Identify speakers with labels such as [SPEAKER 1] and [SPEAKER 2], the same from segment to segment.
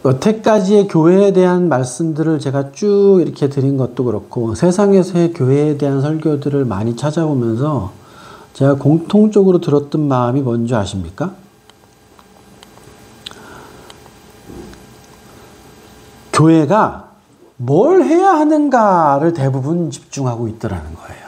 [SPEAKER 1] 여태까지의 교회에 대한 말씀들을 제가 쭉 이렇게 드린 것도 그렇고 세상에서의 교회에 대한 설교들을 많이 찾아보면서 제가 공통적으로 들었던 마음이 뭔지 아십니까? 교회가 뭘 해야 하는가를 대부분 집중하고 있더라는 거예요.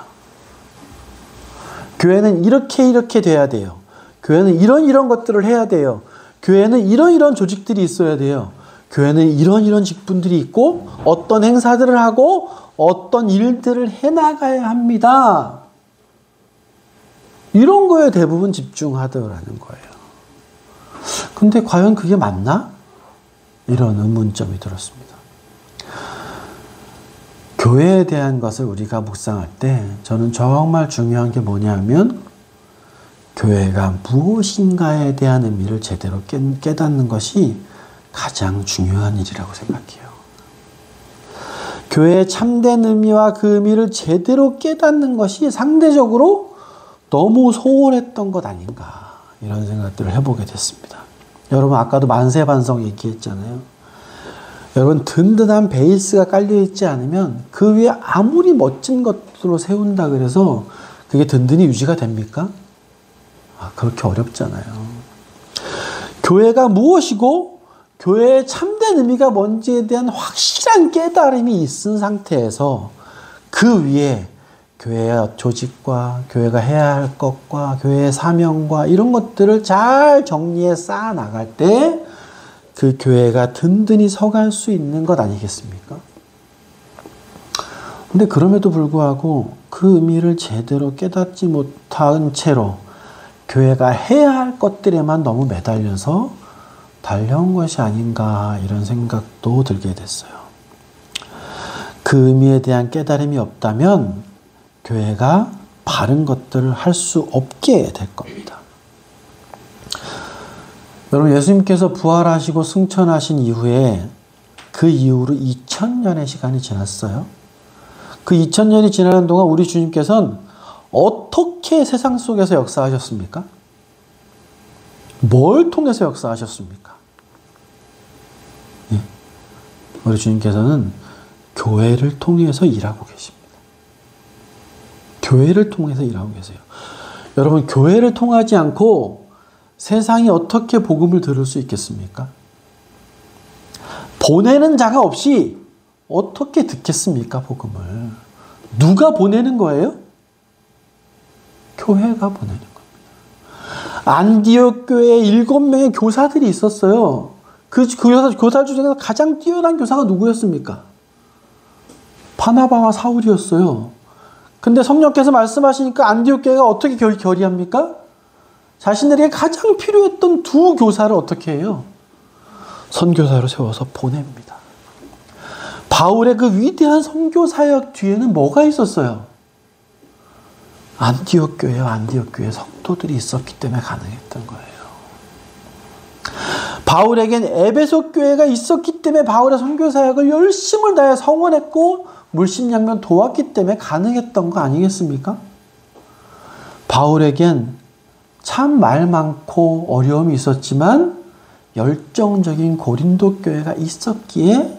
[SPEAKER 1] 교회는 이렇게 돼야 돼요. 교회는 이런 것들을 해야 돼요. 교회는 이런 조직들이 있어야 돼요. 교회는 이런 직분들이 있고 어떤 행사들을 하고 어떤 일들을 해나가야 합니다. 이런 거에 대부분 집중하더라는 거예요. 근데 과연 그게 맞나? 이런 의문점이 들었습니다. 교회에 대한 것을 우리가 묵상할 때 저는 정말 중요한 게 뭐냐면 교회가 무엇인가에 대한 의미를 제대로 깨닫는 것이 가장 중요한 일이라고 생각해요. 교회의 참된 의미와 그 의미를 제대로 깨닫는 것이 상대적으로 너무 소홀했던 것 아닌가 이런 생각들을 해보게 됐습니다. 여러분 아까도 만세반성 얘기했잖아요. 여러분 든든한 베이스가 깔려있지 않으면 그 위에 아무리 멋진 것으로 세운다 그래서 그게 든든히 유지가 됩니까? 그렇게 어렵잖아요. 교회가 무엇이고 교회의 참된 의미가 뭔지에 대한 확실한 깨달음이 있은 상태에서 그 위에 교회의 조직과 교회가 해야 할 것과 교회의 사명과 이런 것들을 잘 정리해 쌓아 나갈 때 그 교회가 든든히 서갈 수 있는 것 아니겠습니까? 근데 그럼에도 불구하고 그 의미를 제대로 깨닫지 못한 채로 교회가 해야 할 것들에만 너무 매달려서 달려온 것이 아닌가 이런 생각도 들게 됐어요. 그 의미에 대한 깨달음이 없다면 교회가 바른 것들을 할 수 없게 될 겁니다. 여러분 예수님께서 부활하시고 승천하신 이후에 그 이후로 2000년의 시간이 지났어요. 그 2000년이 지나는 동안 우리 주님께서는 어떻게 세상 속에서 역사하셨습니까? 뭘 통해서 역사하셨습니까? 예. 우리 주님께서는 교회를 통해서 일하고 계십니다. 교회를 통해서 일하고 계세요. 여러분 교회를 통하지 않고 세상이 어떻게 복음을 들을 수 있겠습니까? 보내는 자가 없이 어떻게 듣겠습니까, 복음을? 누가 보내는 거예요? 교회가 보내는 겁니다. 안디옥 교회에 7명의 교사들이 있었어요. 그 교사 중에서 가장 뛰어난 교사가 누구였습니까? 바나바와 사울이었어요. 근데 성령께서 말씀하시니까 안디옥 교회가 어떻게 결의합니까? 자신들에게 가장 필요했던 2 교사를 어떻게 해요? 선교사로 세워서 보냅니다. 바울의 그 위대한 선교 사역 뒤에는 뭐가 있었어요? 안디옥 교회 성도들이 있었기 때문에 가능했던 거예요. 바울에겐 에베소 교회가 있었기 때문에 바울의 선교 사역을 열심을 다해 성원했고 물심양면 도왔기 때문에 가능했던 거 아니겠습니까? 바울에겐 참 말 많고 어려움이 있었지만 열정적인 고린도 교회가 있었기에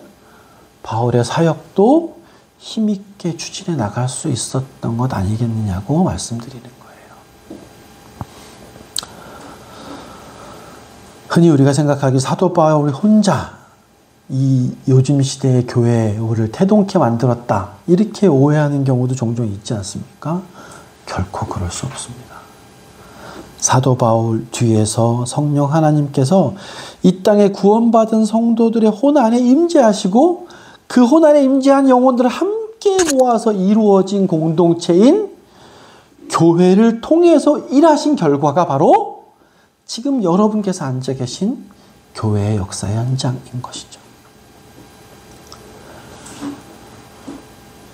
[SPEAKER 1] 바울의 사역도 힘있게 추진해 나갈 수 있었던 것 아니겠느냐고 말씀드리는 거예요. 흔히 우리가 생각하기 사도 바울이 혼자 이 요즘 시대의 교회를 태동케 만들었다 이렇게 오해하는 경우도 종종 있지 않습니까? 결코 그럴 수 없습니다. 사도 바울 뒤에서 성령 하나님께서 이 땅에 구원받은 성도들의 혼안에 임재하시고 그 혼안에 임재한 영혼들을 함께 모아서 이루어진 공동체인 교회를 통해서 일하신 결과가 바로 지금 여러분께서 앉아 계신 교회의 역사의 현장인 것이죠.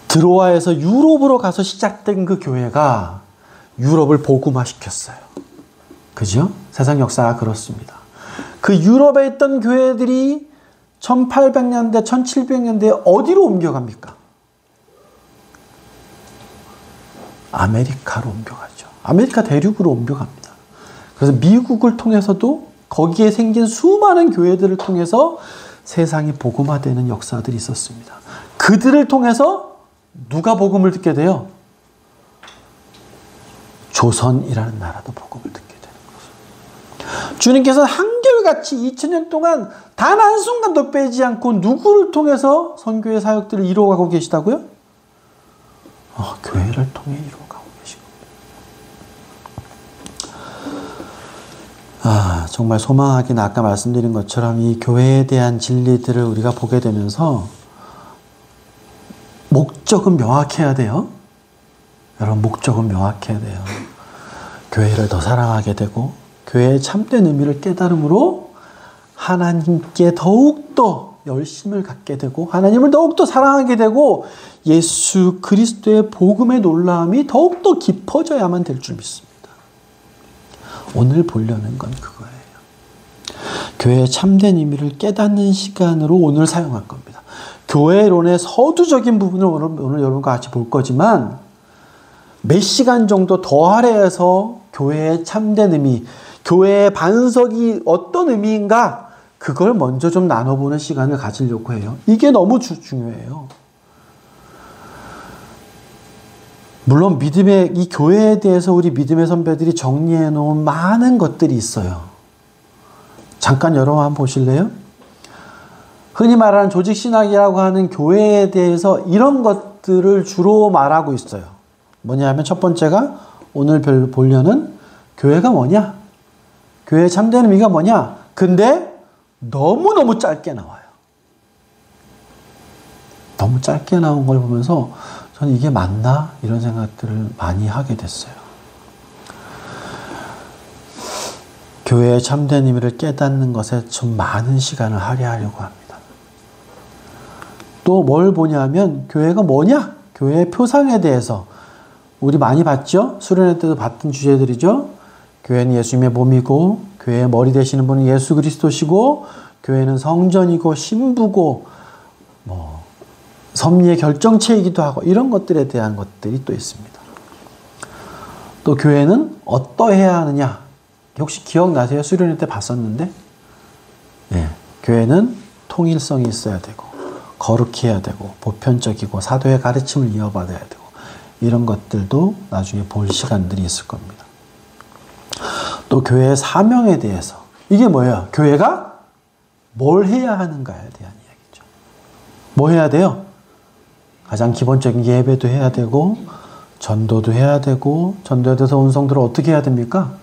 [SPEAKER 1] 드로아에서 유럽으로 가서 시작된 그 교회가 유럽을 복음화시켰어요. 그죠? 세상 역사가 그렇습니다. 그 유럽에 있던 교회들이 1800년대, 1700년대에 어디로 옮겨갑니까? 아메리카로 옮겨가죠. 아메리카 대륙으로 옮겨갑니다. 그래서 미국을 통해서도 거기에 생긴 수많은 교회들을 통해서 세상이 복음화되는 역사들이 있었습니다. 그들을 통해서 누가 복음을 듣게 돼요? 조선이라는 나라도 복음을 듣게 되는 거죠. 주님께서는 한결같이 2000년 동안 단 한순간도 빼지 않고 누구를 통해서 선교의 사역들을 이루어가고 계시다고요? 교회를 통해 이루어가고 계신 겁니다. 정말 소망하기는 아까 말씀드린 것처럼 이 교회에 대한 진리들을 우리가 보게 되면서 목적은 명확해야 돼요. 여러분, 목적은 명확해야 돼요. 교회를 더 사랑하게 되고 교회의 참된 의미를 깨달음으로 하나님께 더욱더 열심을 갖게 되고 하나님을 더욱더 사랑하게 되고 예수 그리스도의 복음의 놀라움이 더욱더 깊어져야만 될 줄 믿습니다. 오늘 보려는 건 그거예요. 교회의 참된 의미를 깨닫는 시간으로 오늘 사용할 겁니다. 교회론의 서두적인 부분을 오늘 여러분과 같이 볼 거지만 몇 시간 정도 더 할애해서 교회의 참된 의미, 교회의 반석이 어떤 의미인가 그걸 먼저 좀 나눠보는 시간을 가지려고 해요. 이게 너무 중요해요. 물론 이 교회에 대해서 우리 믿음의 선배들이 정리해 놓은 많은 것들이 있어요. 잠깐 여러분 한번 보실래요? 흔히 말하는 조직신학이라고 하는 교회에 대해서 이런 것들을 주로 말하고 있어요. 뭐냐 하면 첫 번째가 오늘 보려는 교회가 뭐냐? 교회의 참된 의미가 뭐냐? 근데 너무너무 짧게 나와요. 너무 짧게 나온 걸 보면서 저는 이게 맞나? 이런 생각들을 많이 하게 됐어요. 교회의 참된 의미를 깨닫는 것에 좀 많은 시간을 할애하려고 합니다. 또 뭘 보냐면 교회가 뭐냐? 교회의 표상에 대해서 우리 많이 봤죠? 수련회 때도 봤던 주제들이죠. 교회는 예수님의 몸이고 교회의 머리 되시는 분은 예수 그리스도시고 교회는 성전이고 신부고 섭리의 결정체이기도 하고 이런 것들에 대한 것들이 또 있습니다. 또 교회는 어떠해야 하느냐? 혹시 기억나세요? 수련회 때 봤었는데 교회는 통일성이 있어야 되고 거룩해야 되고 보편적이고 사도의 가르침을 이어받아야 되고 이런 것들도 나중에 볼 시간들이 있을 겁니다. 또 교회의 사명에 대해서 이게 뭐예요? 교회가 뭘 해야 하는가에 대한 이야기죠. 뭐 해야 돼요? 가장 기본적인 예배도 해야 되고 전도도 해야 되고 전도에 대해서 온 성도를 어떻게 해야 됩니까?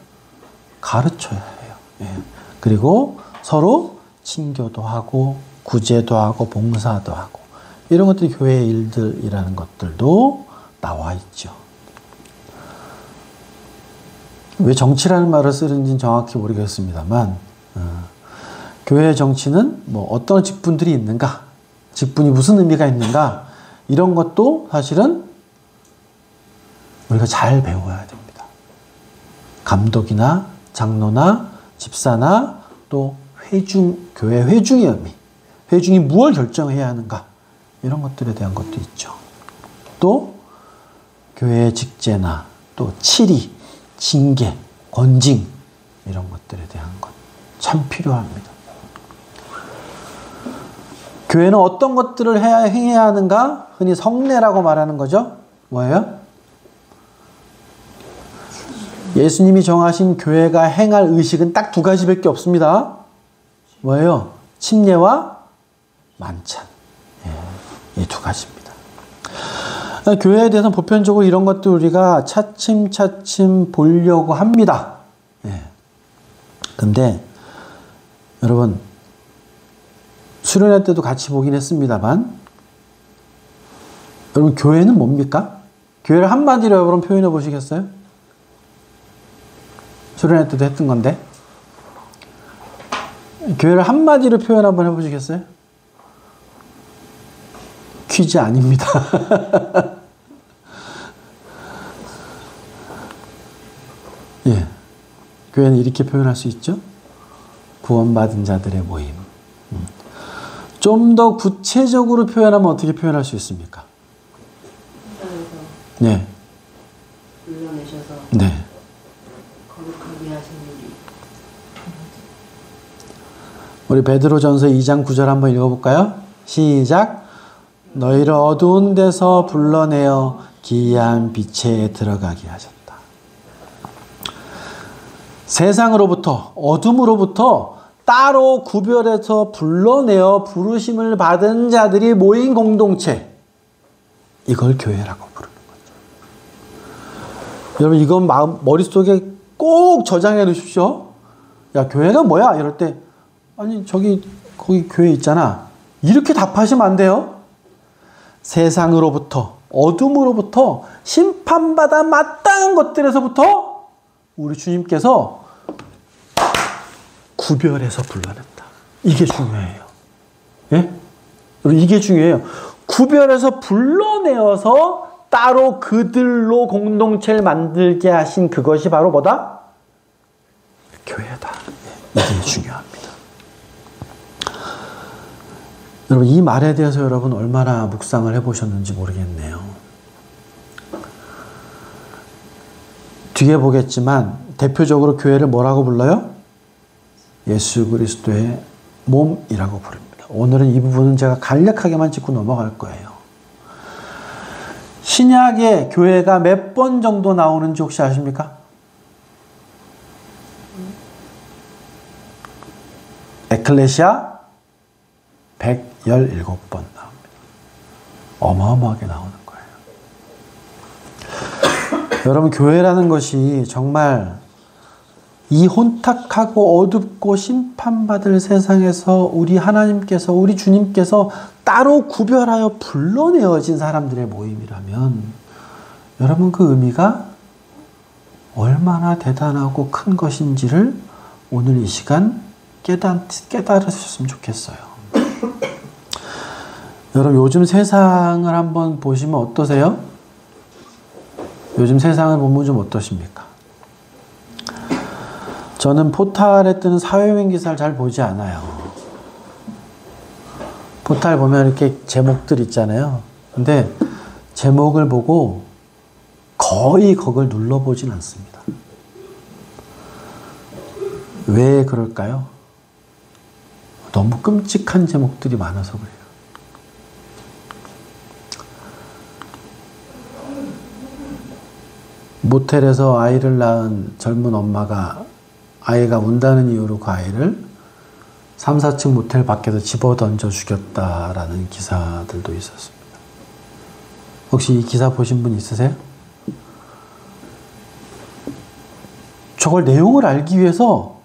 [SPEAKER 1] 가르쳐야 해요. 그리고 서로 친교도 하고 구제도 하고 봉사도 하고 이런 것들이 교회의 일들이라는 것들도 나와 있죠. 왜 정치라는 말을 쓰는지는 정확히 모르겠습니다만 교회의 정치는 어떤 직분들이 있는가, 직분이 무슨 의미가 있는가 이런 것도 사실은 우리가 잘 배워야 됩니다. 감독이나 장로나 집사나 또 교회 회중의 의미, 회중이 무엇을 결정해야 하는가 이런 것들에 대한 것도 있죠. 또 교회의 직제나 또 치리, 징계, 권징 이런 것들에 대한 것 참 필요합니다. 교회는 어떤 것들을 행해야 하는가? 흔히 성례라고 말하는 거죠. 뭐예요? 예수님이 정하신 교회가 행할 의식은 딱 두 가지밖에 없습니다. 뭐예요? 침례와 만찬. 이 두 가지입니다. 교회에 대해서는 보편적으로 이런 것들 우리가 차츰차츰 보려고 합니다. 근데 여러분 수련회 때도 같이 보긴 했습니다만 여러분 교회는 뭡니까? 교회를 한마디로 여러분 표현해 보시겠어요? 수련회 때도 했던 건데 교회를 한마디로 표현 한번 해보시겠어요? 퀴즈 아닙니다. 교회는 이렇게 표현할 수 있죠. 구원받은 자들의 모임. 좀 더 구체적으로 표현하면 어떻게 표현할 수 있습니까? 네.
[SPEAKER 2] 불러내셔서
[SPEAKER 1] 네.
[SPEAKER 2] 거룩하게 하신 일이
[SPEAKER 1] 우리 베드로전서 2장 9절 한번 읽어볼까요? 시작. 너희를 어두운 데서 불러내어 기이한 빛에 들어가게 하셨다. 세상으로부터, 어둠으로부터 따로 구별해서 불러내어 부르심을 받은 자들이 모인 공동체, 이걸 교회라고 부르는 거죠. 여러분, 이건 머릿속에 꼭 저장해 놓으십시오. 야, 교회가 뭐야? 이럴 때, 아니, 거기 교회 있잖아. 이렇게 답하시면 안 돼요. 세상으로부터, 어둠으로부터 심판받아 마땅한 것들에서부터 우리 주님께서 구별해서 불러낸다. 이게 중요해요. 예? 이게 중요해요. 구별해서 불러내어서 따로 그들로 공동체를 만들게 하신 그것이 바로 뭐다? 교회다. 이게 중요합니다. 여러분, 이 말에 대해서 여러분 얼마나 묵상을 해보셨는지 모르겠네요. 뒤에 보겠지만 대표적으로 교회를 뭐라고 불러요? 예수 그리스도의 몸이라고 부릅니다. 오늘은 이 부분은 제가 간략하게만 짚고 넘어갈 거예요. 신약의 교회가 몇 번 정도 나오는지 혹시 아십니까? 에클레시아 117번 나옵니다. 어마어마하게 나오는 거예요. 여러분, 교회라는 것이 정말 이 혼탁하고 어둡고 심판받을 세상에서 우리 하나님께서, 우리 주님께서 따로 구별하여 불러내어진 사람들의 모임이라면 여러분, 그 의미가 얼마나 대단하고 큰 것인지를 오늘 이 시간 깨달으셨으면 좋겠어요. 여러분, 요즘 세상을 한번 보시면 어떠세요? 요즘 세상을 보면 좀 어떠십니까? 저는 포탈에 뜨는 사회면 기사를 잘 보지 않아요. 포탈 보면 이렇게 제목들 있잖아요. 근데 제목을 보고 거의 그걸 눌러보진 않습니다. 왜 그럴까요? 너무 끔찍한 제목들이 많아서 그래요. 모텔에서 아이를 낳은 젊은 엄마가 아이가 운다는 이유로 그 아이를 3, 4층 모텔 밖에서 집어던져 죽였다라는 기사들도 있었습니다. 혹시 이 기사 보신 분 있으세요? 저걸 내용을 알기 위해서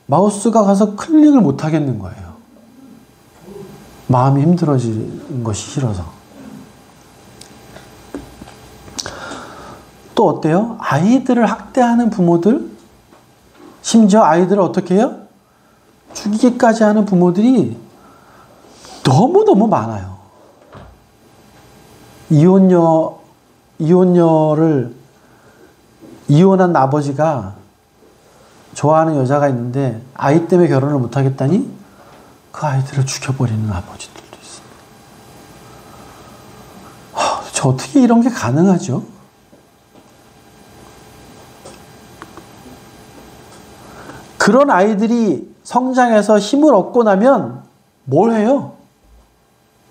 [SPEAKER 1] 마우스가 가서 클릭을 못 하겠는 거예요. 마음이 힘들어지는 것이 싫어서. 또 어때요? 아이들을 학대하는 부모들, 심지어 아이들을 어떻게 해요? 죽이기까지 하는 부모들이 너무너무 많아요. 이혼한 아버지가 좋아하는 여자가 있는데 아이 때문에 결혼을 못하겠다니 그 아이들을 죽여버리는 아버지들도 있습니다. 저 어떻게 이런 게 가능하죠? 그런 아이들이 성장해서 힘을 얻고 나면 뭘 해요?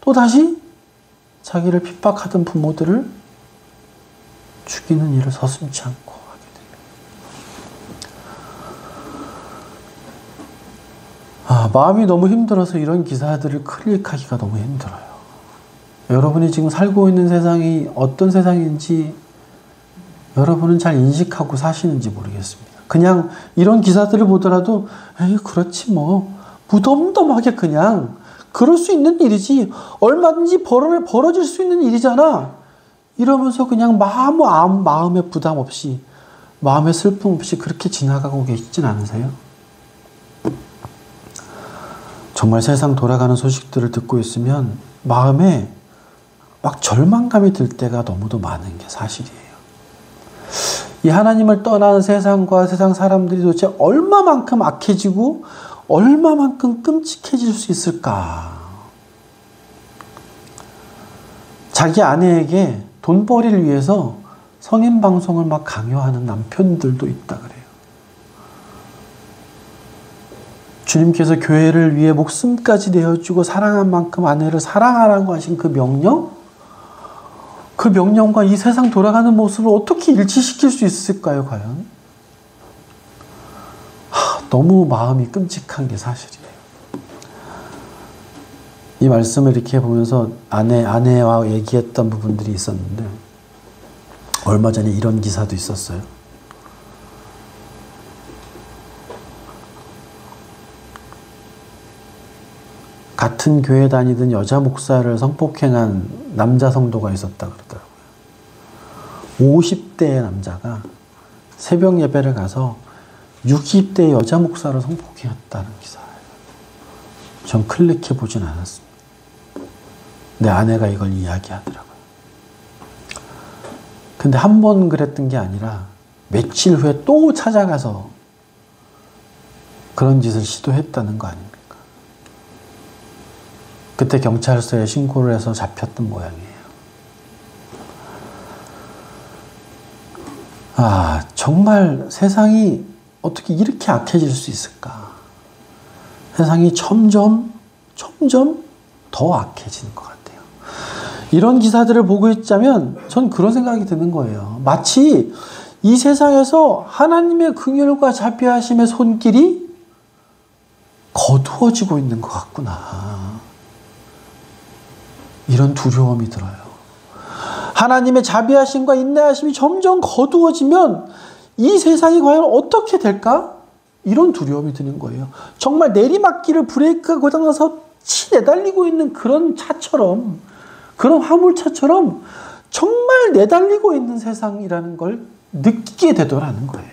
[SPEAKER 1] 또다시 자기를 핍박하던 부모들을 죽이는 일을 서슴지 않고 하게 됩니다. 마음이 너무 힘들어서 이런 기사들을 클릭하기가 너무 힘들어요. 여러분이 지금 살고 있는 세상이 어떤 세상인지 여러분은 잘 인식하고 사시는지 모르겠습니다. 그냥 이런 기사들을 보더라도 에이, 그렇지 뭐 무덤덤하게 그냥 그럴 수 있는 일이지, 얼마든지 벌어질 수 있는 일이잖아, 이러면서 그냥 마음에 부담 없이, 마음에 슬픔 없이 그렇게 지나가고 계시진 않으세요? 정말 세상 돌아가는 소식들을 듣고 있으면 마음에 막 절망감이 들 때가 너무도 많은 게 사실이에요. 이 하나님을 떠난 세상과 세상 사람들이 도대체 얼마만큼 악해지고 얼마만큼 끔찍해질 수 있을까? 자기 아내에게 돈벌이를 위해서 성인 방송을 막 강요하는 남편들도 있다 그래요. 주님께서 교회를 위해 목숨까지 내어주고 사랑한 만큼 아내를 사랑하라고 하신 그 명령? 그 명령과 이 세상 돌아가는 모습을 어떻게 일치시킬 수 있을까요, 과연? 너무 마음이 끔찍한 게 사실이에요. 이 말씀을 이렇게 보면서 아내와 얘기했던 부분들이 있었는데, 얼마 전에 이런 기사도 있었어요. 같은 교회 다니던 여자 목사를 성폭행한 남자 성도가 있었다 그러더라고요. 50대의 남자가 새벽 예배를 가서 60대의 여자 목사를 성폭행했다는 기사예요. 전 클릭해 보진 않았습니다. 내 아내가 이걸 이야기하더라고요. 근데 한 번 그랬던 게 아니라 며칠 후에 또 찾아가서 그런 짓을 시도했다는 거 아닙니까? 그때 경찰서에 신고를 해서 잡혔던 모양이에요. 정말 세상이 어떻게 이렇게 악해질 수 있을까? 세상이 점점 더 악해지는 것 같아요. 이런 기사들을 보고 있자면 전 그런 생각이 드는 거예요. 마치 이 세상에서 하나님의 긍휼과 자비하심의 손길이 거두어지고 있는 것 같구나. 이런 두려움이 들어요. 하나님의 자비하심과 인내하심이 점점 거두어지면 이 세상이 과연 어떻게 될까? 이런 두려움이 드는 거예요. 정말 내리막길을 브레이크가 고장나서 내달리고 있는 그런 차처럼, 그런 화물차처럼 정말 내달리고 있는 세상이라는 걸 느끼게 되더라는 거예요.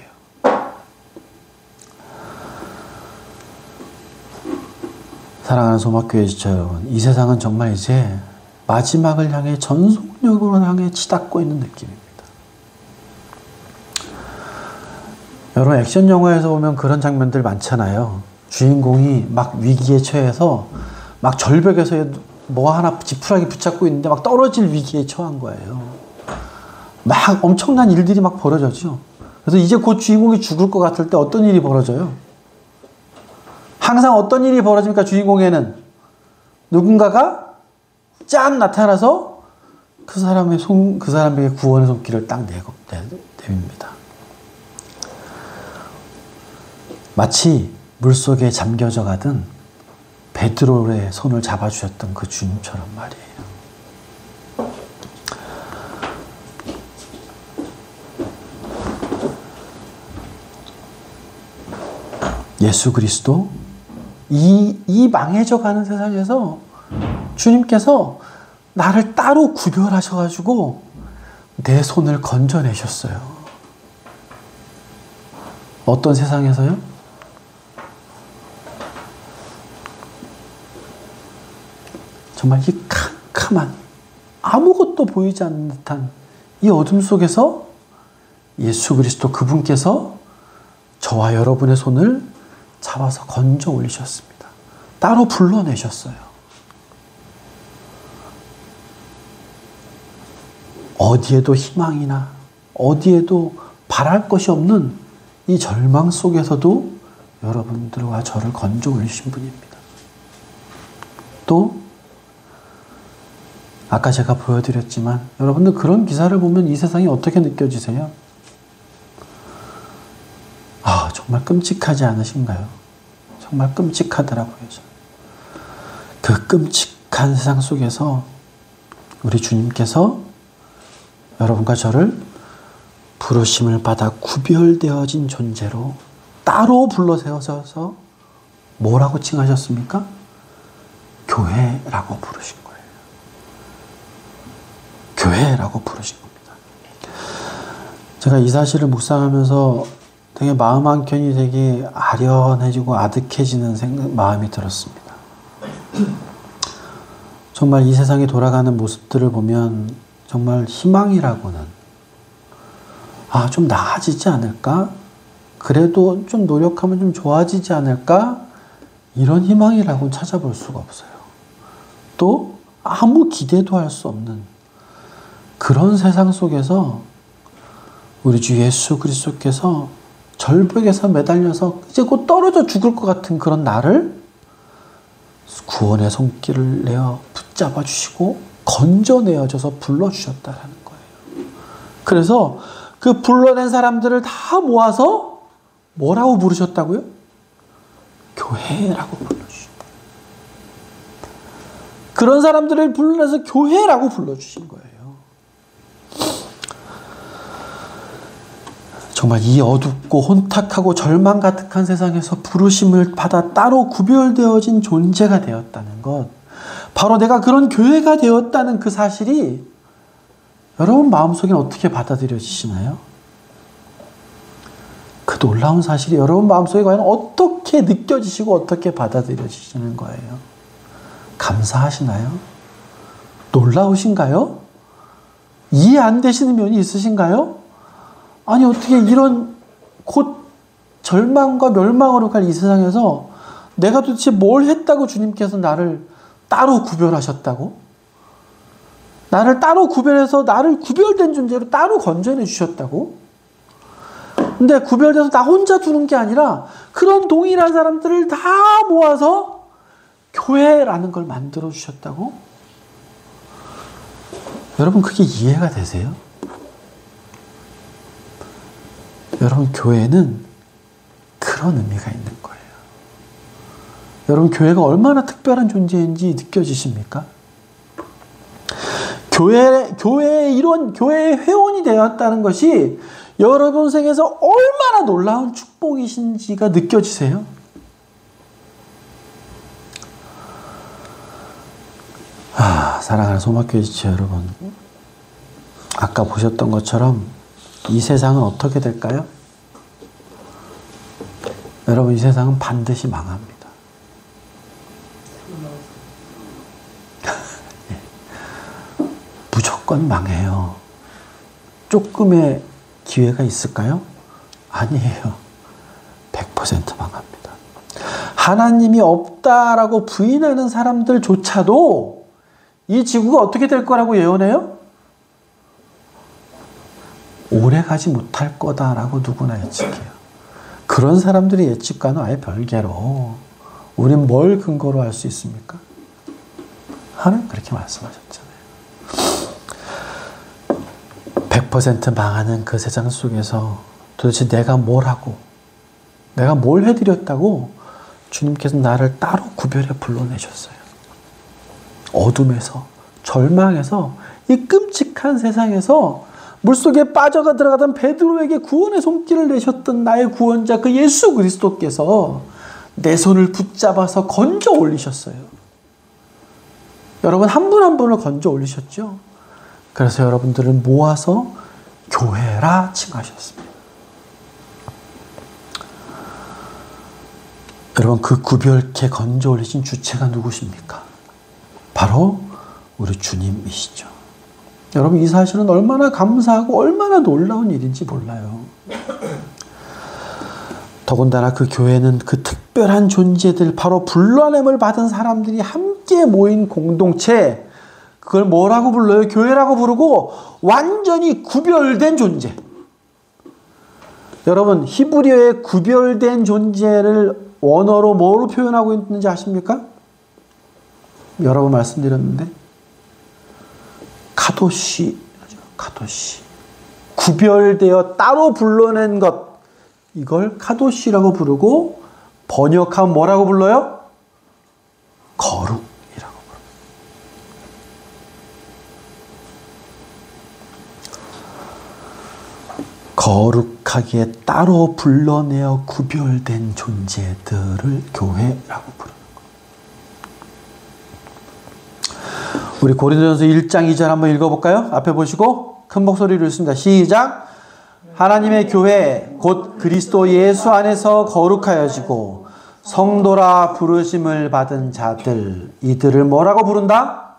[SPEAKER 1] 사랑하는 소막교회 지체 여러분, 이 세상은 정말 이제 마지막을 향해 전속력으로 향해 치닫고 있는 느낌입니다. 여러분 액션 영화에서 보면 그런 장면들 많잖아요. 주인공이 막 위기에 처해서 막 절벽에서 뭐 하나 지푸라기 붙잡고 있는데 막 떨어질 위기에 처한 거예요. 막 엄청난 일들이 막 벌어졌죠. 그래서 이제 곧 주인공이 죽을 것 같을 때 어떤 일이 벌어져요? 항상 어떤 일이 벌어집니까? 주인공에는 누군가가 짠 나타나서 그 사람에게 구원의 손길을 딱 내밉니다. 마치 물속에 잠겨져 가던 베드로의 손을 잡아주셨던 그 주님처럼 말이에요. 예수 그리스도 이 망해져가는 세상에서 주님께서 나를 따로 구별하셔가지고 내 손을 건져내셨어요. 어떤 세상에서요? 정말 이 캄캄한 아무것도 보이지 않는 듯한 이 어둠 속에서 예수 그리스도 그분께서 저와 여러분의 손을 잡아서 건져 올리셨습니다. 따로 불러내셨어요. 어디에도 희망이나 어디에도 바랄 것이 없는 이 절망 속에서도 여러분들과 저를 건져 올리신 분입니다. 또 아까 제가 보여드렸지만 여러분들 그런 기사를 보면 이 세상이 어떻게 느껴지세요? 정말 끔찍하지 않으신가요? 정말 끔찍하더라고요. 그 끔찍한 세상 속에서 우리 주님께서 여러분과 저를 부르심을 받아 구별되어진 존재로 따로 불러 세워서 뭐라고 칭하셨습니까? 교회라고 부르신 거예요. 교회라고 부르신 겁니다. 제가 이 사실을 묵상하면서 되게 마음 한켠이 되게 아련해지고 아득해지는 마음이 들었습니다. 정말 이 세상이 돌아가는 모습들을 보면 정말 희망이라고는 좀 나아지지 않을까? 그래도 좀 노력하면 좀 좋아지지 않을까? 이런 희망이라고는 찾아볼 수가 없어요. 또 아무 기대도 할 수 없는 그런 세상 속에서 우리 주 예수 그리스도께서 절벽에서 매달려서 이제 곧 떨어져 죽을 것 같은 그런 나를 구원의 손길을 내어 붙잡아 주시고 건져내어줘서 불러주셨다라는 거예요. 그래서 그 불러낸 사람들을 다 모아서 뭐라고 부르셨다고요? 교회라고 불러주신 거예요. 그런 사람들을 불러내서 교회라고 불러주신 거예요. 정말 이 어둡고 혼탁하고 절망 가득한 세상에서 부르심을 받아 따로 구별되어진 존재가 되었다는 것, 바로 내가 그런 교회가 되었다는 그 사실이 여러분 마음속에 어떻게 받아들여지시나요? 그 놀라운 사실이 여러분 마음속에 과연 어떻게 느껴지시고 어떻게 받아들여지시는 거예요? 감사하시나요? 놀라우신가요? 이해 안 되시는 면이 있으신가요? 아니 어떻게 이런 곧 절망과 멸망으로 갈 이 세상에서 내가 도대체 뭘 했다고 주님께서 나를 따로 구별하셨다고? 나를 따로 구별해서 나를 구별된 존재로 따로 건져내 주셨다고? 근데 구별돼서 나 혼자 두는 게 아니라 그런 동일한 사람들을 다 모아서 교회라는 걸 만들어 주셨다고? 여러분 그게 이해가 되세요? 여러분 교회는 그런 의미가 있는 거예요. 여러분 교회가 얼마나 특별한 존재인지 느껴지십니까? 교회의 회원이 되었다는 것이 여러분 생에서 얼마나 놀라운 축복이신지가 느껴지세요? 사랑하는 소막교회 지체 여러분, 아까 보셨던 것처럼 이 세상은 어떻게 될까요? 여러분 이 세상은 반드시 망합니다. 무조건 망해요. 조금의 기회가 있을까요? 아니에요. 100% 망합니다. 하나님이 없다라고 부인하는 사람들조차도 이 지구가 어떻게 될 거라고 예언해요? 오래 가지 못할 거다라고 누구나 예측해요. 그런 사람들의 예측과는 아예 별개로 우린 뭘 근거로 할 수 있습니까? 하나님 그렇게 말씀하셨잖아요. 100% 망하는 그 세상 속에서 도대체 내가 뭘 하고 내가 뭘 해드렸다고 주님께서 나를 따로 구별해 불러내셨어요. 어둠에서 절망에서 이 끔찍한 세상에서 물속에 빠져가 들어가던 베드로에게 구원의 손길을 내셨던 나의 구원자 그 예수 그리스도께서 내 손을 붙잡아서 건져 올리셨어요. 여러분 한 분 한 분을 건져 올리셨죠. 그래서 여러분들을 모아서 교회라 칭하셨습니다. 여러분 그 구별케 건져 올리신 주체가 누구십니까? 바로 우리 주님이시죠. 여러분 이 사실은 얼마나 감사하고 얼마나 놀라운 일인지 몰라요. 더군다나 그 교회는 그 특별한 존재들, 바로 불러냄을 받은 사람들이 함께 모인 공동체, 그걸 뭐라고 불러요? 교회라고 부르고 완전히 구별된 존재. 여러분 히브리어의 구별된 존재를 원어로 뭐로 표현하고 있는지 아십니까? 여러 번 말씀드렸는데 카도시, 카도시. 구별되어 따로 불러낸 것, 이걸 카도시라고 부르고 번역하면 뭐라고 불러요? 거룩이라고 불러요. 거룩하게 따로 불러내어 구별된 존재들을 교회라고 부르는 거예요. 우리 고린도전서 1장 2절 한번 읽어볼까요? 앞에 보시고 큰 목소리로 읽습니다. 시작! 하나님의 교회 곧 그리스도 예수 안에서 거룩하여지고 성도라 부르심을 받은 자들, 이들을 뭐라고 부른다?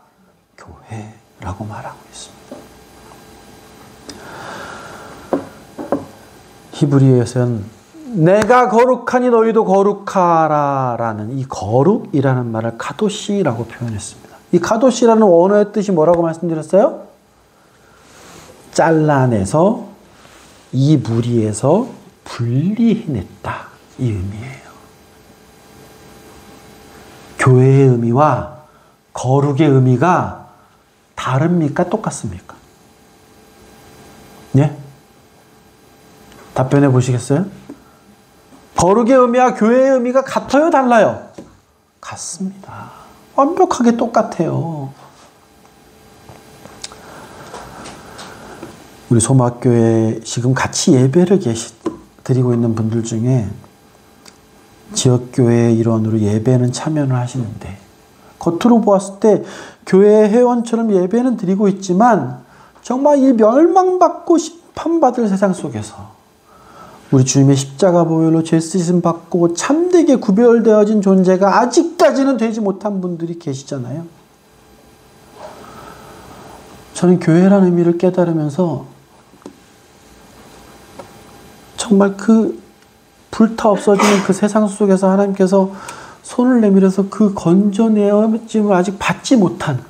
[SPEAKER 1] 교회라고 말하고 있습니다. 히브리어에서는 내가 거룩하니 너희도 거룩하라 라는 이 거룩이라는 말을 카도시라고 표현했습니다. 이 카도시라는 원어의 뜻이 뭐라고 말씀드렸어요? 잘라내서 이 무리에서 분리해냈다, 이 의미예요. 교회의 의미와 거룩의 의미가 다릅니까? 똑같습니까? 네? 답변해 보시겠어요? 거룩의 의미와 교회의 의미가 같아요? 달라요? 같습니다. 완벽하게 똑같아요. 우리 소막교회 지금 같이 예배를 드리고 있는 분들 중에 지역교회의 일원으로 예배는 참여를 하시는데, 겉으로 보았을 때 교회 회원처럼 예배는 드리고 있지만 정말 이 멸망받고 심판받을 세상 속에서 우리 주님의 십자가 보혈로 죄 쓰심 받고 참되게 구별되어진 존재가 아직까지는 되지 못한 분들이 계시잖아요. 저는 교회라는 의미를 깨달으면서 정말 그 불타 없어지는 그 세상 속에서 하나님께서 손을 내밀어서 그 건져내어짐을 아직 받지 못한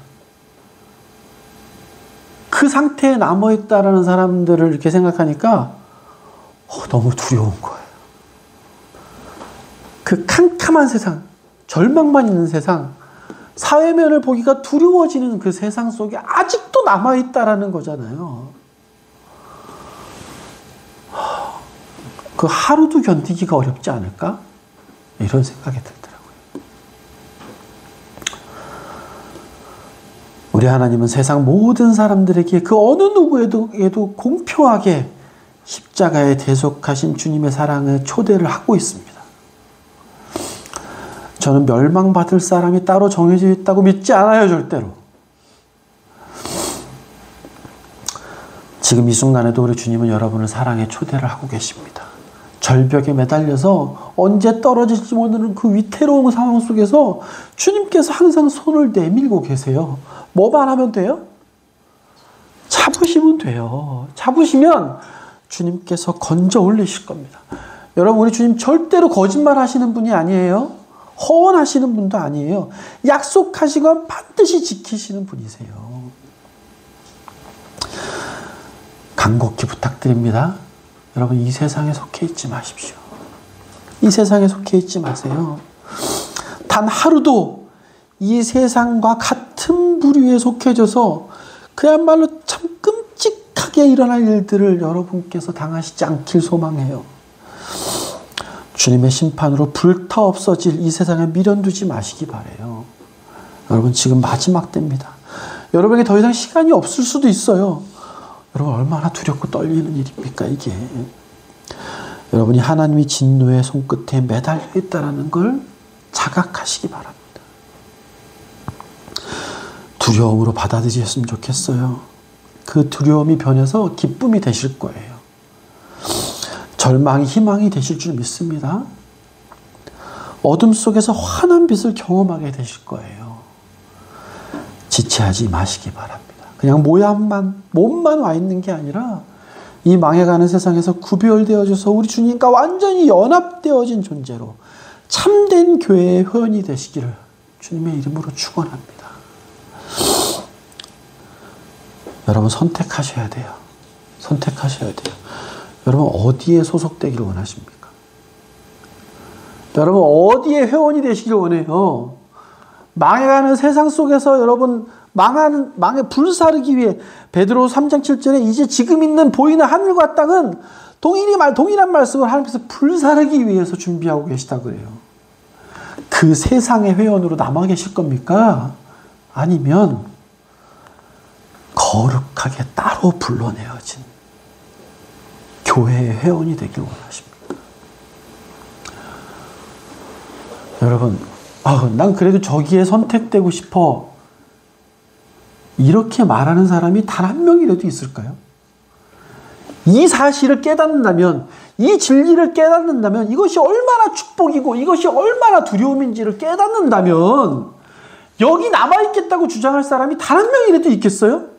[SPEAKER 1] 그 상태에 남아있다라는 사람들을 이렇게 생각하니까 너무 두려운 거예요. 그 캄캄한 세상, 절망만 있는 세상, 사회면을 보기가 두려워지는 그 세상 속에 아직도 남아있다라는 거잖아요. 그 하루도 견디기가 어렵지 않을까? 이런 생각이 들더라고요. 우리 하나님은 세상 모든 사람들에게 그 어느 누구에도 공평하게 십자가에 대속하신 주님의 사랑을 초대를 하고 있습니다. 저는 멸망받을 사람이 따로 정해져 있다고 믿지 않아요, 절대로. 지금 이 순간에도 우리 주님은 여러분을 사랑에 초대를 하고 계십니다. 절벽에 매달려서 언제 떨어질지 모르는 그 위태로운 상황 속에서 주님께서 항상 손을 내밀고 계세요. 뭐만 하면 돼요? 잡으시면 돼요. 잡으시면 주님께서 건져 올리실 겁니다. 여러분, 우리 주님 절대로 거짓말 하시는 분이 아니에요. 허언하시는 분도 아니에요. 약속하시건 반드시 지키시는 분이세요. 간곡히 부탁드립니다. 여러분, 이 세상에 속해 있지 마십시오. 이 세상에 속해 있지 마세요. 단 하루도 이 세상과 같은 부류에 속해져서 그야말로 참 끔찍하게 일어날 일들을 여러분께서 당하시지 않길 소망해요. 주님의 심판으로 불타 없어질 이 세상에 미련두지 마시기 바라요. 여러분, 지금 마지막 때입니다. 여러분에게 더 이상 시간이 없을 수도 있어요. 여러분, 얼마나 두렵고 떨리는 일입니까, 이게. 여러분이 하나님이 진노의 손끝에 매달려 있다는 걸 자각하시기 바랍니다. 두려움으로 받아들이셨으면 좋겠어요. 그 두려움이 변해서 기쁨이 되실 거예요. 절망이 희망이 되실 줄 믿습니다. 어둠 속에서 환한 빛을 경험하게 되실 거예요. 지체하지 마시기 바랍니다. 그냥 몸만 와 있는 게 아니라 이 망해가는 세상에서 구별되어져서 우리 주님과 완전히 연합되어진 존재로 참된 교회의 회원이 되시기를 주님의 이름으로 축원합니다. 여러분, 선택하셔야 돼요. 선택하셔야 돼요. 여러분, 어디에 소속되기를 원하십니까? 여러분, 어디에 회원이 되시길 원해요? 망해가는 세상 속에서 여러분 망에 불사르기 위해 베드로 3장 7절에 이제 지금 있는 보이는 하늘과 땅은 동일한 말씀을 하나님께서 불사르기 위해서 준비하고 계시다 그래요. 그 세상의 회원으로 남아 계실 겁니까? 아니면 거룩하게 따로 불러내어진 교회의 회원이 되길 원하십니까? 여러분, 난 그래도 저기에 선택되고 싶어, 이렇게 말하는 사람이 단 한 명이라도 있을까요? 이 사실을 깨닫는다면, 이 진리를 깨닫는다면, 이것이 얼마나 축복이고 이것이 얼마나 두려움인지를 깨닫는다면 여기 남아있겠다고 주장할 사람이 단 한 명이라도 있겠어요?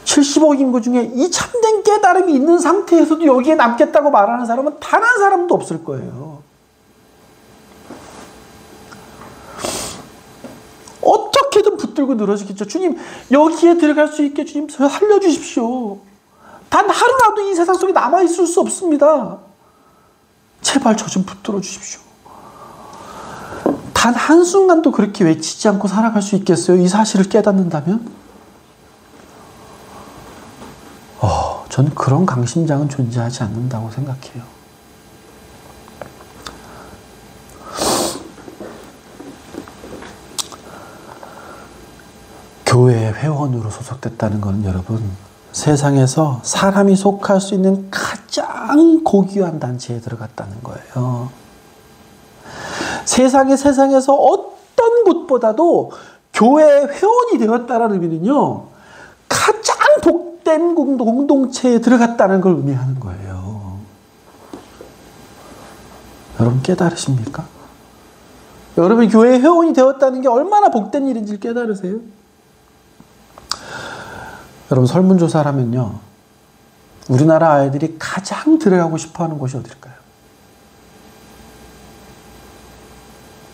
[SPEAKER 1] 70억 인구 중에 이 참된 깨달음이 있는 상태에서도 여기에 남겠다고 말하는 사람은 단 한 사람도 없을 거예요. 어떻게든 붙들고 늘어지겠죠. 주님, 여기에 들어갈 수 있게 주님 살려주십시오. 단 하루라도 이 세상 속에 남아있을 수 없습니다. 제발 저 좀 붙들어 주십시오. 단 한순간도 그렇게 외치지 않고 살아갈 수 있겠어요? 이 사실을 깨닫는다면? 저는 그런 강심장은 존재하지 않는다고 생각해요. 교회 회원으로 소속됐다는 것은 여러분, 세상에서 사람이 속할 수 있는 가장 고귀한 단체에 들어갔다는 거예요. 세상에서 어떤 곳보다도 교회 회원이 되었다는 의미는요, 가장 복된 공동체에 들어갔다는 걸 의미하는 거예요. 여러분 깨달으십니까? 여러분이 교회 회원이 되었다는 게 얼마나 복된 일인지 깨달으세요? 여러분 설문조사를 하면요, 우리나라 아이들이 가장 들어가고 싶어하는 곳이 어딜까요?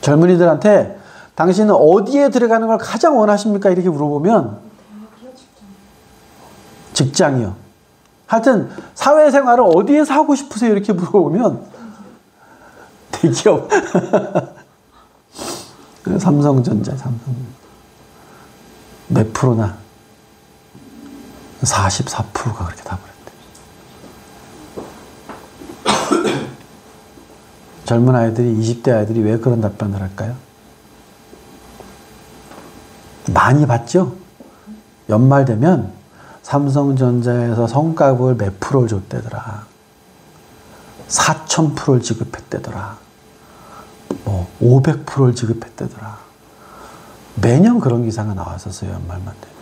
[SPEAKER 1] 젊은이들한테 당신은 어디에 들어가는 걸 가장 원하십니까? 이렇게 물어보면 직장이요. 하여튼 사회생활을 어디에서 하고 싶으세요? 이렇게 물어보면 대기업. 삼성전자. 몇 프로나? 44%가 그렇게 답을 했대요. 젊은 아이들이, 20대 아이들이 왜 그런 답변을 할까요? 많이 봤죠? 연말 되면 삼성전자에서 성과급을 몇 프로를 줬대더라. 4,000%를 지급했대더라. 500%를 지급했대더라. 매년 그런 기사가 나왔었어요, 연말만 되면.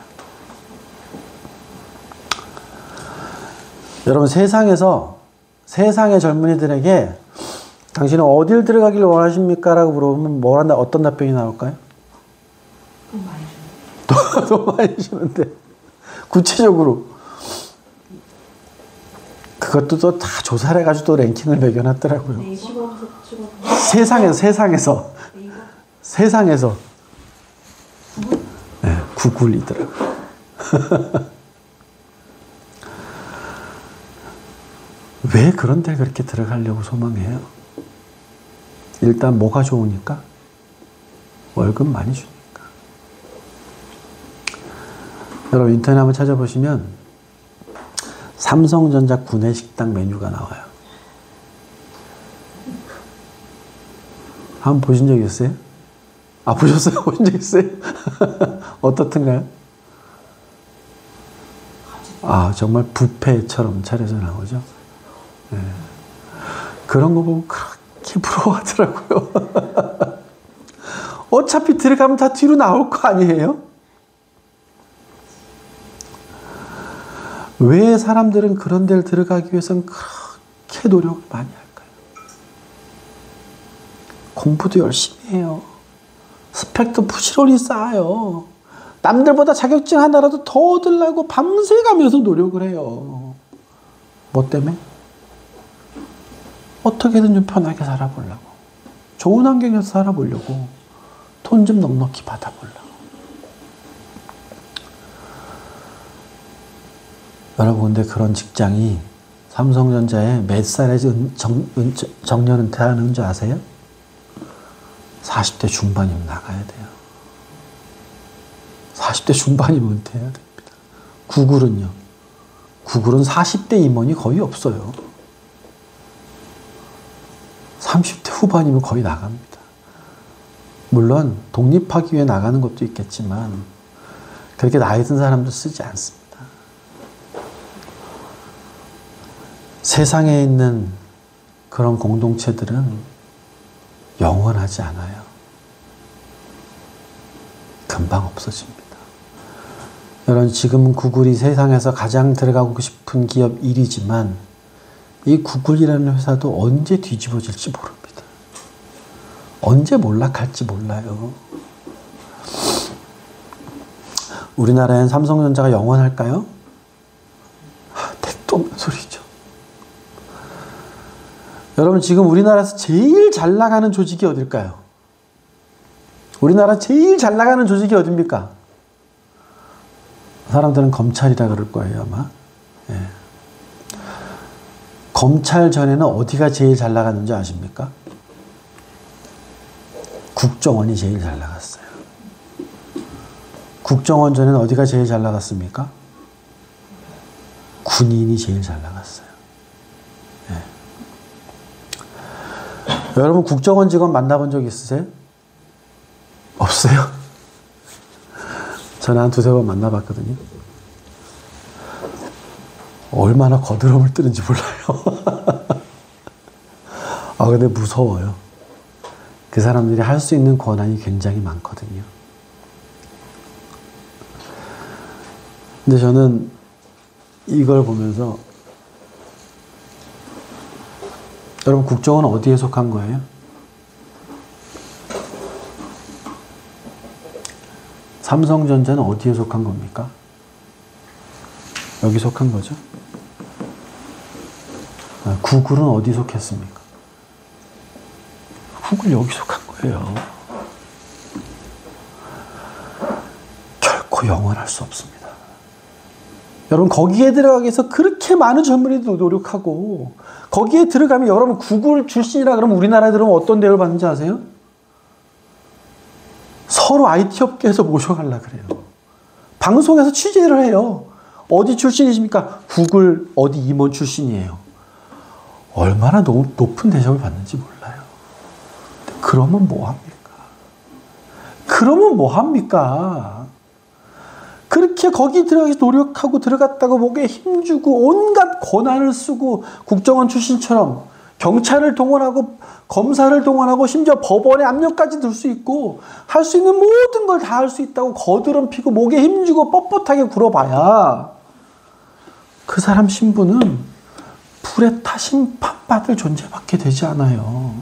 [SPEAKER 1] 여러분 세상의 젊은이들에게 당신은 어딜 들어가길 원하십니까? 라고 물어보면 어떤 답변이 나올까요? 돈 많이 주는데 구체적으로 그것도 또 다 조사를 해가지고 또 랭킹을 매겨놨더라고요. 세상에서 네, 구글이더라고요. 왜 그런 데 그렇게 들어가려고 소망해요? 일단 뭐가 좋으니까? 월급 많이 주니까. 여러분 인터넷 한번 찾아보시면 삼성전자 구내식당 메뉴가 나와요. 한번 보신 적 있어요? 보셨어요? 보신 적 있어요? 어떻던가요? 정말 뷔페처럼 차려져 나오죠? 네. 그런 거 보면 그렇게 부러워하더라고요. 어차피 들어가면 다 뒤로 나올 거 아니에요? 왜 사람들은 그런 데를 들어가기 위해서는 그렇게 노력을 많이 할까요? 공부도 열심히 해요. 스펙도 부지런히 쌓아요. 남들보다 자격증 하나라도 더 얻으려고 밤새 가면서 노력을 해요. 뭐 때문에? 어떻게든 좀 편하게 살아보려고. 좋은 환경에서 살아보려고. 돈 좀 넉넉히 받아보려고. 여러분, 근데 그런 직장이 삼성전자에 몇 살에 정년 은퇴하는 줄 아세요? 40대 중반이면 나가야 돼요. 40대 중반이면 은퇴해야 됩니다. 구글은 40대 임원이 거의 없어요. 30대 후반이면 거의 나갑니다. 물론 독립하기 위해 나가는 것도 있겠지만 그렇게 나이 든 사람도 쓰지 않습니다. 세상에 있는 그런 공동체들은 영원하지 않아요. 금방 없어집니다. 여러분, 지금 구글이 세상에서 가장 들어가고 싶은 기업 1위지만 이 구글이라는 회사도 언제 뒤집어질지 모릅니다. 언제 몰락할지 몰라요. 우리나라엔 삼성전자가 영원할까요? 택도 없는 소리죠. 여러분, 지금 우리나라에서 제일 잘 나가는 조직이 어딜까요? 우리나라 제일 잘 나가는 조직이 어딥니까? 사람들은 검찰이라 그럴 거예요, 아마. 예. 검찰 전에는 어디가 제일 잘 나갔는지 아십니까? 국정원이 제일 잘 나갔어요. 국정원 전에는 어디가 제일 잘 나갔습니까? 군인이 제일 잘 나갔어요. 네. 여러분 국정원 직원 만나본 적 있으세요? 없어요? 저는 한 두세 번 만나봤거든요. 얼마나 거드름을 뜨는지 몰라요. 근데 무서워요. 그 사람들이 할 수 있는 권한이 굉장히 많거든요. 근데 저는 이걸 보면서 여러분 국정원 어디에 속한 거예요? 삼성전자는 어디에 속한 겁니까? 여기 속한 거죠? 구글은 어디 속했습니까? 구글 여기 속한 거예요. 결코 영원할 수 없습니다. 여러분 거기에 들어가기 위해서 그렇게 많은 젊은이도 노력하고 거기에 들어가면 여러분 구글 출신이라 그러면 우리나라에 들어오면 어떤 대우를 받는지 아세요? 서로 IT 업계에서 모셔가려고 그래요. 방송에서 취재를 해요. 어디 출신이십니까? 구글 어디 임원 출신이에요. 얼마나 높은 대접을 받는지 몰라요. 그러면 뭐합니까? 그러면 뭐합니까? 그렇게 거기 들어가서 노력하고 들어갔다고 목에 힘주고 온갖 권한을 쓰고 국정원 출신처럼 경찰을 동원하고 검사를 동원하고 심지어 법원에 압력까지 들 수 있고 할 수 있는 모든 걸 다 할 수 있다고 거드름 피고 목에 힘주고 뻣뻣하게 굴어봐야 그 사람 신분은 불에 타 심판받을 존재밖에 되지 않아요.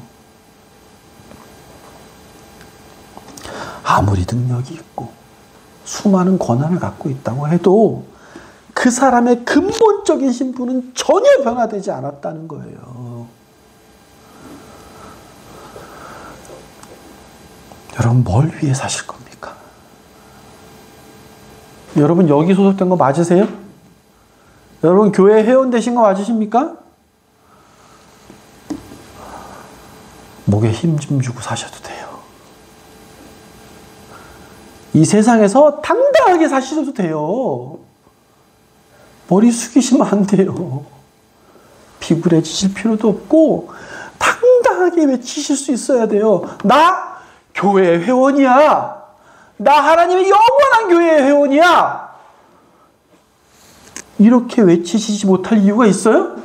[SPEAKER 1] 아무리 능력이 있고 수많은 권한을 갖고 있다고 해도 그 사람의 근본적인 신분은 전혀 변화되지 않았다는 거예요. 여러분 뭘 위해 사실 겁니까? 여러분 여기 소속된 거 맞으세요? 여러분 교회 회원 되신 거 맞으십니까? 목에 힘 좀 주고 사셔도 돼요. 이 세상에서 당당하게 사셔도 돼요. 머리 숙이시면 안 돼요. 비굴해지실 필요도 없고 당당하게 외치실 수 있어야 돼요. 나 교회 회원이야. 나 하나님의 영원한 교회 회원이야. 이렇게 외치시지 못할 이유가 있어요?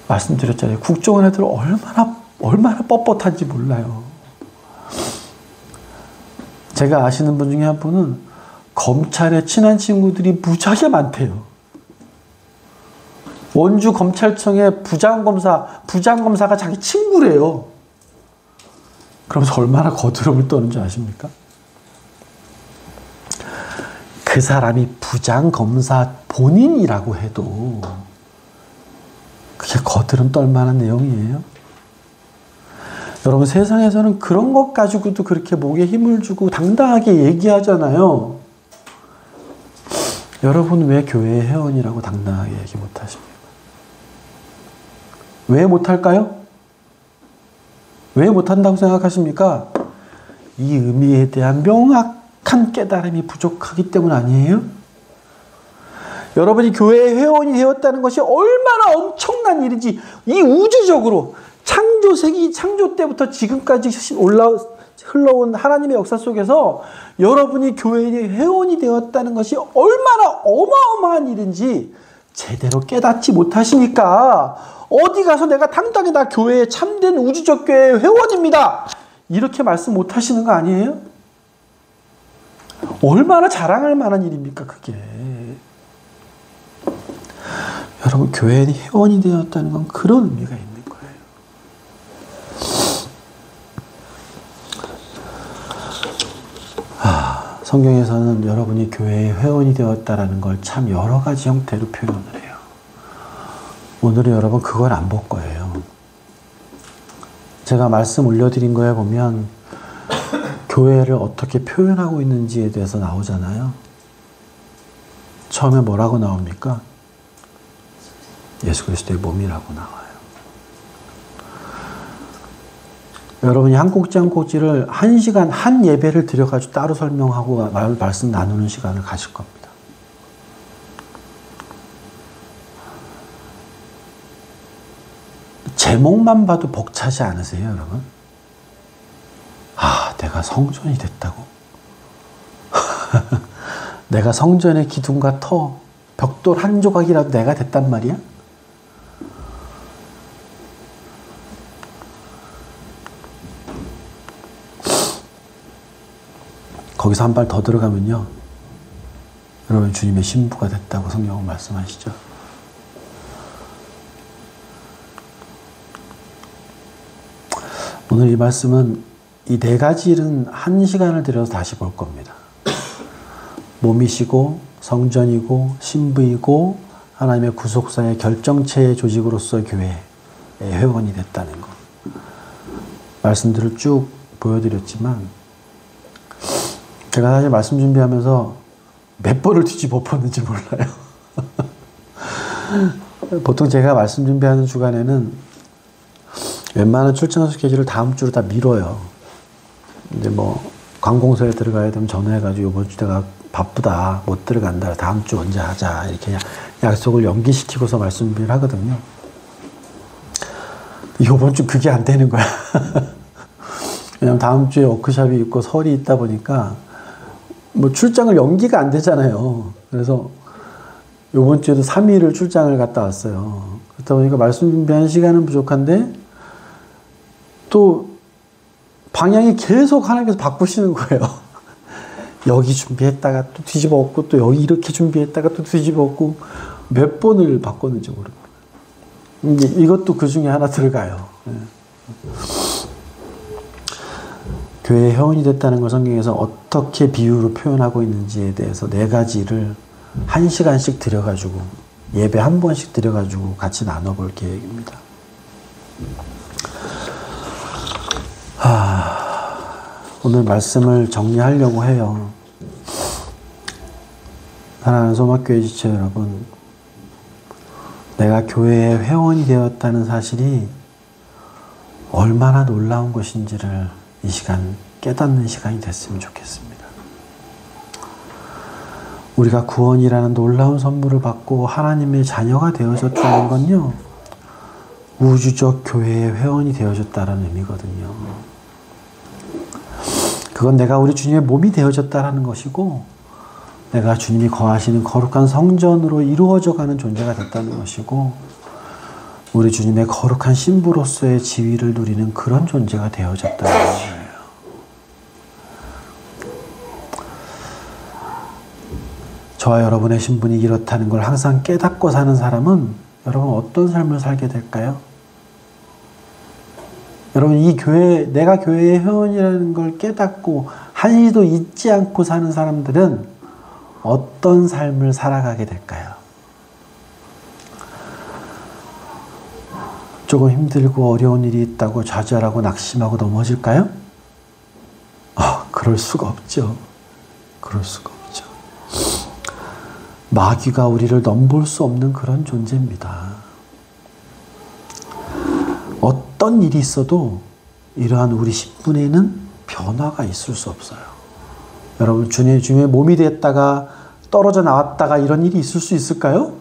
[SPEAKER 1] 말씀드렸잖아요. 국정원 애들 얼마나 뻣뻣한지 몰라요. 제가 아시는 분 중에 한 분은 검찰에 친한 친구들이 무지하게 많대요. 원주 검찰청의 부장검사가 자기 친구래요. 그러면서 얼마나 거드름을 떠는 줄 아십니까? 그 사람이 부장검사 본인이라고 해도 그게 거드름 떨 만한 내용이에요. 여러분 세상에서는 그런 것 가지고도 그렇게 목에 힘을 주고 당당하게 얘기하잖아요. 여러분 왜 교회 회원이라고 당당하게 얘기 못하십니까? 왜 못할까요? 왜 못한다고 생각하십니까? 이 의미에 대한 명확한 깨달음이 부족하기 때문 아니에요? 여러분이 교회 회원이 되었다는 것이 얼마나 엄청난 일인지 이 우주적으로 창조 때부터 지금까지 흘러온 하나님의 역사 속에서 여러분이 교회의 회원이 되었다는 것이 얼마나 어마어마한 일인지 제대로 깨닫지 못하시니까 어디 가서 내가 당당히 나 교회에 참된 우주적 교회의 회원입니다. 이렇게 말씀 못하시는 거 아니에요? 얼마나 자랑할 만한 일입니까 그게. 여러분 교회의 회원이 되었다는 건 그런 의미가 있는 거예요. 성경에서는 여러분이 교회의 회원이 되었다라는 걸 참 여러 가지 형태로 표현을 해요. 오늘은 여러분 그걸 안 볼 거예요. 제가 말씀 올려드린 거에 보면 교회를 어떻게 표현하고 있는지에 대해서 나오잖아요. 처음에 뭐라고 나옵니까? 예수 그리스도의 몸이라고 나와요. 여러분이 한 꼭지 한 꼭지를 1시간 한 예배를 드려가지고 따로 설명하고 말씀 나누는 시간을 가질 겁니다. 제목만 봐도 벅차지 않으세요, 여러분? 아, 내가 성전이 됐다고? 내가 성전의 기둥과 터, 벽돌 한 조각이라도 내가 됐단 말이야? 거기서 한 발 더 들어가면요, 여러분 주님의 신부가 됐다고 성경은 말씀하시죠. 오늘 이 말씀은 이 4가지 일은 1시간을 들여서 다시 볼 겁니다. 몸이시고 성전이고 신부이고 하나님의 구속사의 결정체의 조직으로서 교회의 회원이 됐다는 것. 말씀들을 쭉 보여드렸지만 제가 사실 말씀 준비하면서 몇 번을 뒤집어 엎었는지 몰라요. 보통 제가 말씀 준비하는 주간에는 웬만한 출장 스케줄을 다음 주로 다 미뤄요. 이제 뭐 관공서에 들어가야 되면 전화해가지고 이번 주 내가 바쁘다, 못 들어간다, 다음 주 언제 하자 이렇게 약속을 연기시키고서 말씀 준비를 하거든요. 이번 주 그게 안 되는 거야. 왜냐면 다음 주에 워크숍이 있고 설이 있다 보니까 뭐 출장을 연기가 안 되잖아요. 그래서 이번 주에도 3일을 출장을 갔다 왔어요. 그렇다 보니까 말씀 준비하는 시간은 부족한데 또 방향이 계속 하나님께서 바꾸시는 거예요. 여기 준비했다가 또 뒤집어 엎고 또 여기 이렇게 준비했다가 또 뒤집어 엎고 몇 번을 바꿨는지 모릅니다. 이것도 그 중에 하나 들어가요. 교회의 회원이 됐다는 걸 성경에서 어떻게 비유로 표현하고 있는지에 대해서 4가지를 1시간씩 들여가지고 예배 한 번씩 들여가지고 같이 나눠볼 계획입니다. 오늘 말씀을 정리하려고 해요. 사랑하는 소막교회 지체 여러분, 내가 교회의 회원이 되었다는 사실이 얼마나 놀라운 것인지를 이 시간 깨닫는 시간이 됐으면 좋겠습니다. 우리가 구원이라는 놀라운 선물을 받고 하나님의 자녀가 되어졌다는 건요, 우주적 교회의 회원이 되어졌다는 의미거든요. 그건 내가 우리 주님의 몸이 되어졌다는 것이고, 내가 주님이 거하시는 거룩한 성전으로 이루어져가는 존재가 됐다는 것이고, 우리 주님의 거룩한 신부로서의 지위를 누리는 그런 존재가 되어졌다는 거예요. 저와 여러분의 신분이 이렇다는 걸 항상 깨닫고 사는 사람은 여러분 어떤 삶을 살게 될까요? 여러분 이 교회, 내가 교회의 회원이라는 걸 깨닫고 한시도 잊지 않고 사는 사람들은 어떤 삶을 살아가게 될까요? 조금 힘들고 어려운 일이 있다고 좌절하고 낙심하고 넘어질까요? 그럴 수가 없죠. 그럴 수가 없죠. 마귀가 우리를 넘볼 수 없는 그런 존재입니다. 어떤 일이 있어도 이러한 우리 신분에는 변화가 있을 수 없어요. 여러분 주님의 몸이 됐다가 떨어져 나왔다가 이런 일이 있을 수 있을까요?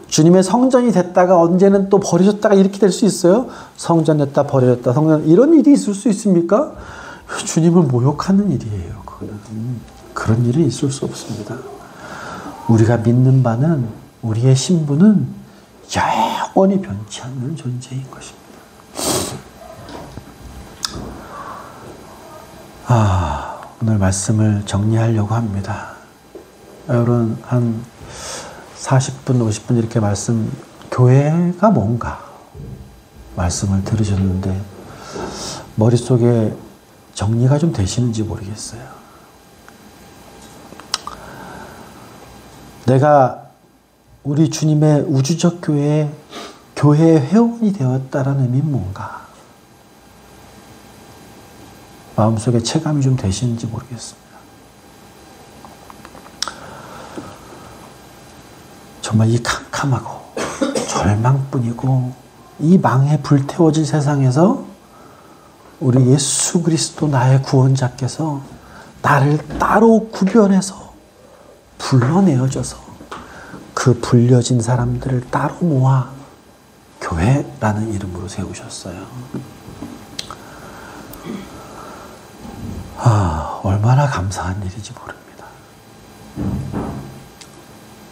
[SPEAKER 1] 주님의 성전이 됐다가 언제는 또 버려졌다가 이렇게 될 수 있어요? 성전 됐다 버려졌다 성전, 이런 일이 있을 수 있습니까? 주님을 모욕하는 일이에요. 그런 일은 있을 수 없습니다. 우리가 믿는 바는 우리의 신분은 영원히 변치 않는 존재인 것입니다. 오늘 말씀을 정리하려고 합니다. 여러분 한 40분, 50분 이렇게 교회가 뭔가 말씀을 들으셨는데 머릿속에 정리가 좀 되시는지 모르겠어요. 내가 우리 주님의 우주적 교회의 회원이 되었다라는 의미는 뭔가 마음속에 체감이 좀 되시는지 모르겠습니다. 정말 이 캄캄하고 절망뿐이고 이 망에 불태워질 세상에서 우리 예수 그리스도 나의 구원자께서 나를 따로 구별해서 불러내어줘서 그 불려진 사람들을 따로 모아 교회라는 이름으로 세우셨어요. 얼마나 감사한 일인지 모릅니다.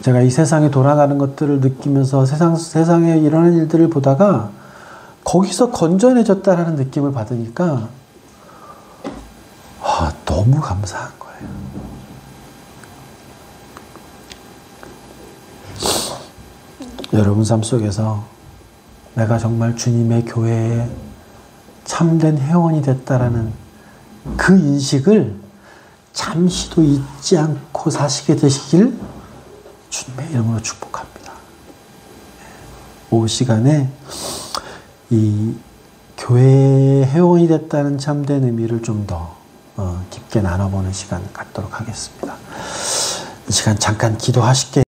[SPEAKER 1] 제가 이 세상이 돌아가는 것들을 느끼면서 세상에 일어나는 일들을 보다가 거기서 건져내졌다라는 느낌을 받으니까 너무 감사한 거예요. 여러분 삶 속에서 내가 정말 주님의 교회에 참된 회원이 됐다라는 그 인식을 잠시도 잊지 않고 사시게 되시길 주님의 이름으로 축복합니다. 오후 시간에 이 교회의 회원이 됐다는 참된 의미를 좀 더 깊게 나눠보는 시간 갖도록 하겠습니다. 이 시간 잠깐 기도하실게요.